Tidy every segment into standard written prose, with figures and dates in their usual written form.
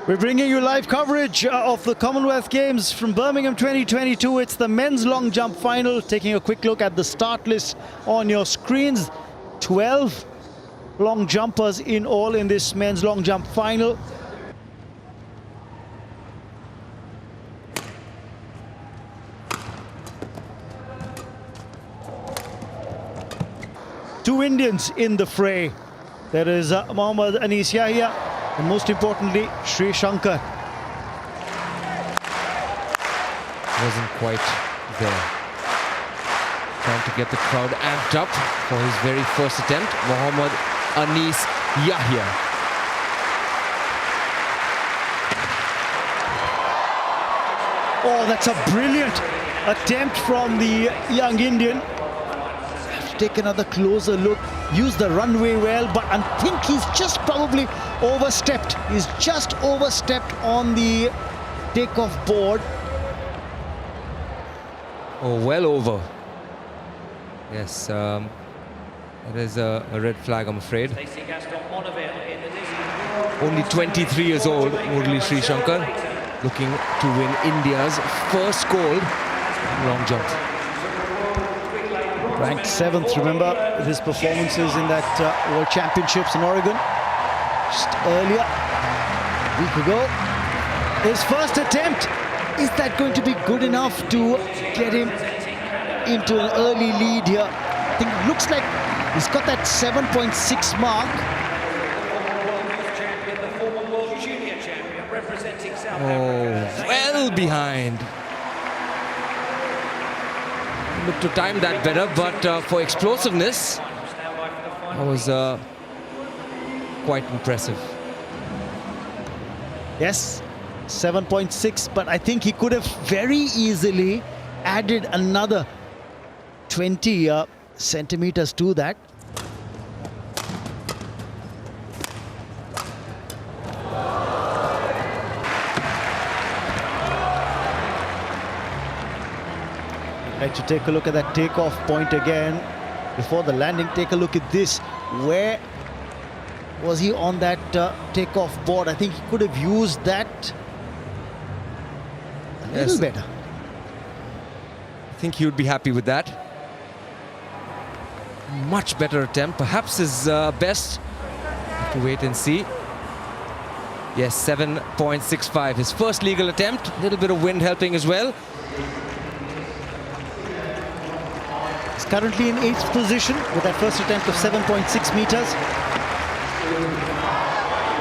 We're bringing you live coverage of the Commonwealth Games from Birmingham 2022. It's the men's long jump final. Taking a quick look at the start list on your screens. 12 long jumpers in all in this men's long jump final. Two Indians in the fray. There is Mohammad Anis Yahya and most importantly Sreeshankar. Wasn't quite there. Trying to get the crowd amped up for his very first attempt. Mohammad Anis Yahya. Oh, that's a brilliant attempt from the young Indian. Take another closer look, use the runway well, but I think he's just probably overstepped. He's just overstepped on the takeoff board. Oh, well over. Yes, that is a red flag, I'm afraid. Only 23 years old, Murali Sreeshankar, looking to win India's first gold in long jump. Ranked 7th, remember his performances in that World Championships in Oregon just earlier, a week ago. His first attempt, is that going to be good enough to get him into an early lead here? I think it looks like he's got that 7.6 mark. Oh, well behind. Look to time that better, but for explosiveness, that was quite impressive. Yes, 7.6, but I think he could have very easily added another 20 centimeters to that. Like to take a look at that takeoff point again before the landing. Take a look at this. Where was he on that takeoff board? I think he could have used that a little better. I think he would be happy with that. Much better attempt, perhaps his best. Have to wait and see. Yes, 7.65, his first legal attempt. A little bit of wind helping as well. He's currently in 8th position with that first attempt of 7.6 meters.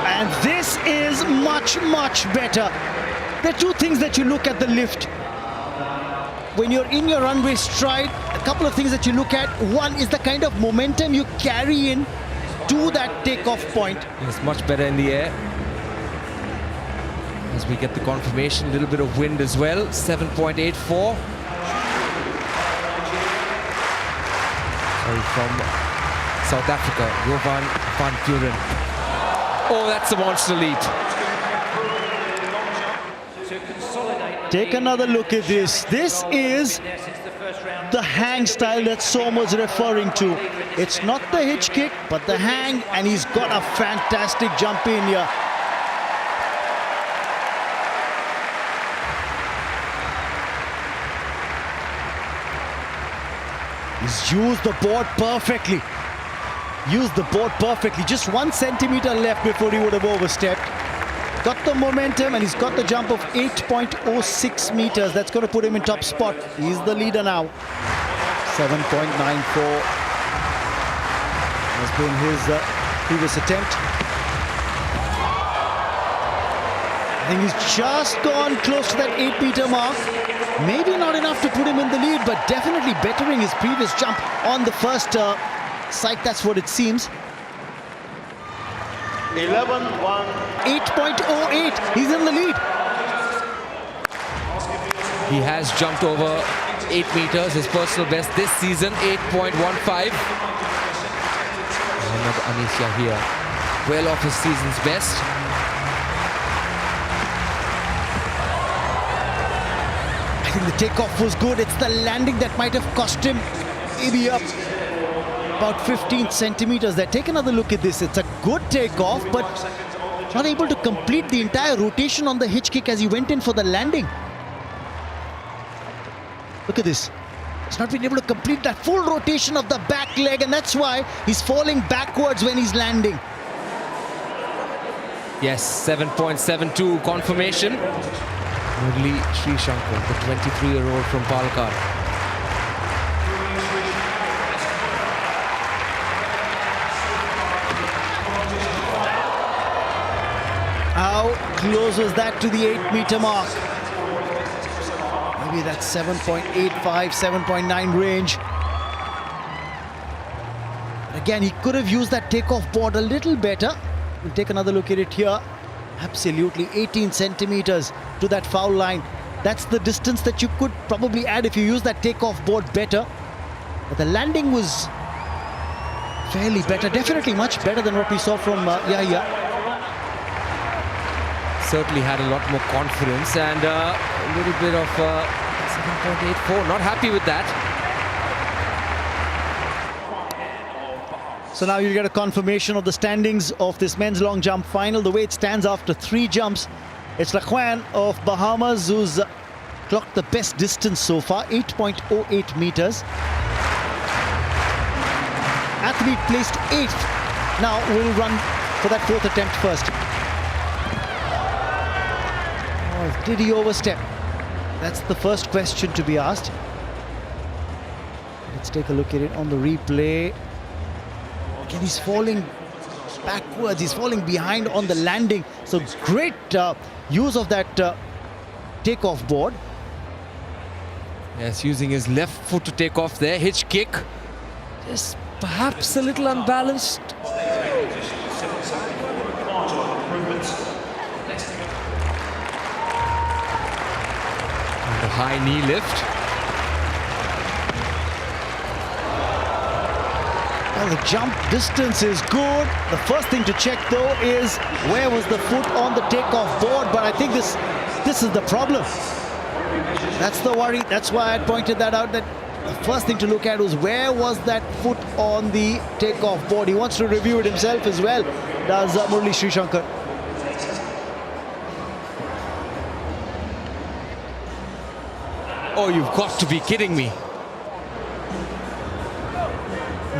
And this is much, much better. There are two things that you look at the lift. When you're in your runway stride, a couple of things that you look at. One is the kind of momentum you carry in to that takeoff point. It's much better in the air. As we get the confirmation, a little bit of wind as well, 7.84. From South Africa, Johan van Buren. Oh, that's a monster leap. Take another look at this. This is the hang style that Soma's referring to. It's not the hitch kick, but the hang, and he's got a fantastic jump in here. He's used the board perfectly. Used the board perfectly. Just 1 centimeter left before he would have overstepped. Got the momentum and he's got the jump of 8.06 meters. That's going to put him in top spot. He's the leader now. 7.94 has been his previous attempt. I think he's just gone close to that 8-meter mark. Maybe not enough to put him in the lead, but definitely bettering his previous jump on the first sight. That's what it seems. 11.1. 8.08. He's in the lead. He has jumped over 8 meters, his personal best this season, 8.15. Mohammad Anis Yahya, well off his season's best. I think the takeoff was good. It's the landing that might have cost him maybe about 15 centimeters there. Take another look at this. It's a good takeoff, but Not able to complete the entire rotation on the hitch kick as he went in for the landing. Look at this. He's not been able to complete that full rotation of the back leg, and that's why he's falling backwards when he's landing. Yes, 7.72 confirmation. Murali Sreeshankar, the 23-year-old from Palakkad. How close was that to the 8-meter mark? Maybe that's 7.85, 7.9 range. Again, he could have used that takeoff board a little better. We'll take another look at it here. Absolutely 18 centimeters to that foul line. That's the distance that you could probably add if you use that takeoff board better. But the landing was fairly better, definitely much better than what we saw from Yahya. Certainly had a lot more confidence and a little bit of 7.84. Not happy with that. So now you get a confirmation of the standings of this men's long jump final. The way it stands after 3 jumps, it's Lakhwan of Bahamas who's clocked the best distance so far, 8.08 meters. Athlete placed 8th. Now will run for that 4th attempt first. Oh, did he overstep? That's the first question to be asked. Let's take a look at it on the replay. Again, he's falling backwards, he's falling behind on the landing. So great use of that takeoff board. Yes, using his left foot to take off there. Hitch kick. Just perhaps a little unbalanced. And a high knee lift. Well, the jump distance is good. The first thing to check though is where was the foot on the takeoff board, but I think this is the problem. That's the worry. That's why I pointed that out, that the first thing to look at was where was that foot on the takeoff board. He wants to review it himself as well, does Murali Sreeshankar. Oh, you've got to be kidding me.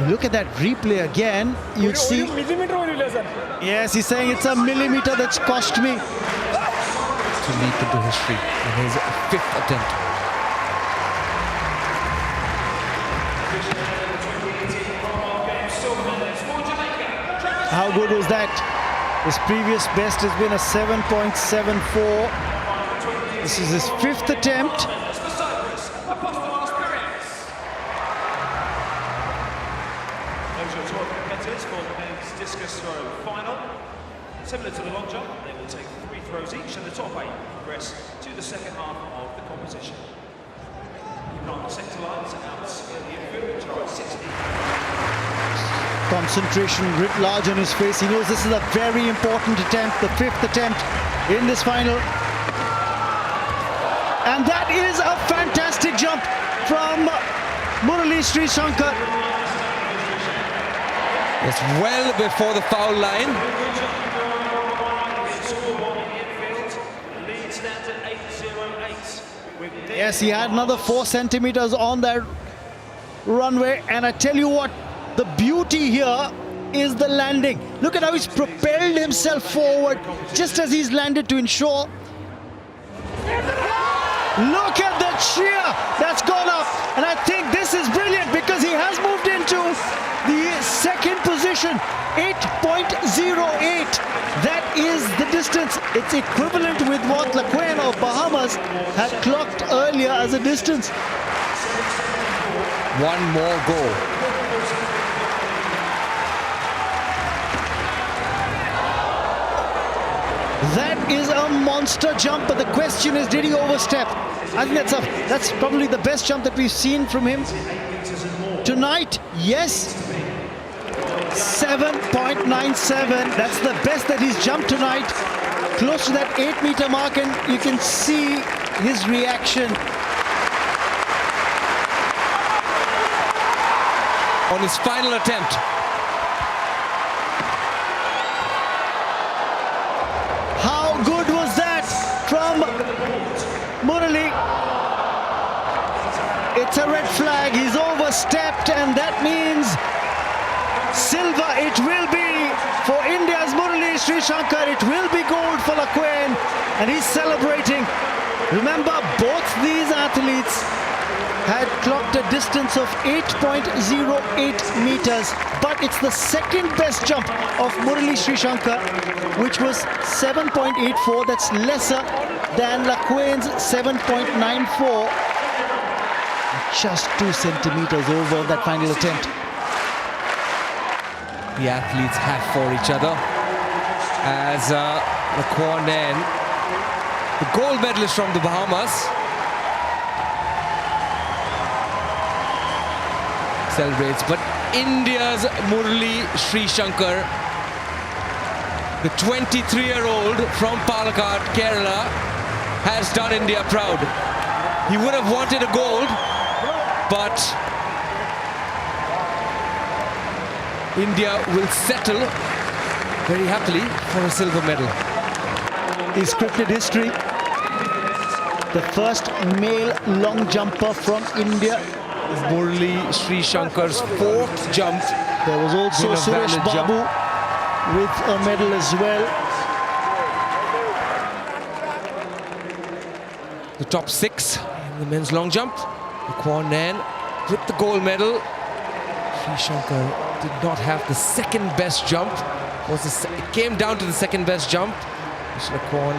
Look at that replay again. You'd see. Yes, he's saying it's a millimeter that's cost me. To leap into history in his 5th attempt. How good was that? His previous best has been a 7.74. This is his 5th attempt. Discus throw final. Similar to the long jump, they will take 3 throws each, and the top 8 progress to the second half of the competition. Even on the sector lines out in the infield, which are at 60. Concentration writ large on his face. He knows this is a very important attempt, the 5th attempt in this final. And that is a fantastic jump from Murali Sreeshankar. It's well before the foul line. Yes, he had another 4 centimeters on that runway. And I tell you what, the beauty here is the landing. Look at how he's propelled himself forward just as he's landed to ensure. Look at the cheer that's gone up. And I think this is brilliant because he has moved into the 2nd position, 8.08. That is the distance. It's equivalent with what Lakhwan of Bahamas had clocked earlier as a distance. One more goal. That is a monster jump, but the question is, did he overstep? I think that's probably the best jump that we've seen from him tonight. Yes. 7.97. That's the best that he's jumped tonight. Close to that 8-meter mark, and you can see his reaction. On his final attempt. It's a red flag. He's overstepped, and that means silver it will be for India's Murali Sreeshankar. It will be gold for Lakwain, and he's celebrating. Remember, both these athletes had clocked a distance of 8.08 meters, but it's the second best jump of Murali Sreeshankar, which was 7.84. That's lesser than Lakwain's 7.94. Just 2 centimeters over that final attempt. The athletes have for each other as Lakwain, the gold medalist from the Bahamas, celebrates. But India's Murali Sreeshankar, the 23-year-old from Palakkad, Kerala, has done India proud. He would have wanted a gold, but India will settle very happily for a silver medal. Is scripted history. The first male long jumper from India. Murali Sreeshankar's 4th jump. There was also Been a Suresh valid jump. Babu with a medal as well. The top 6 in the men's long jump. Lakwain with the gold medal. Sreeshankar did not have the second best jump. It came down to the second best jump, which Lakwain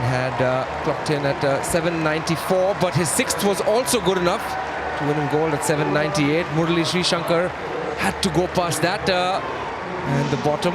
had clocked in at 7.94, but his 6th was also good enough to win him gold at 7.98. Murali Sreeshankar had to go past that, and the bottom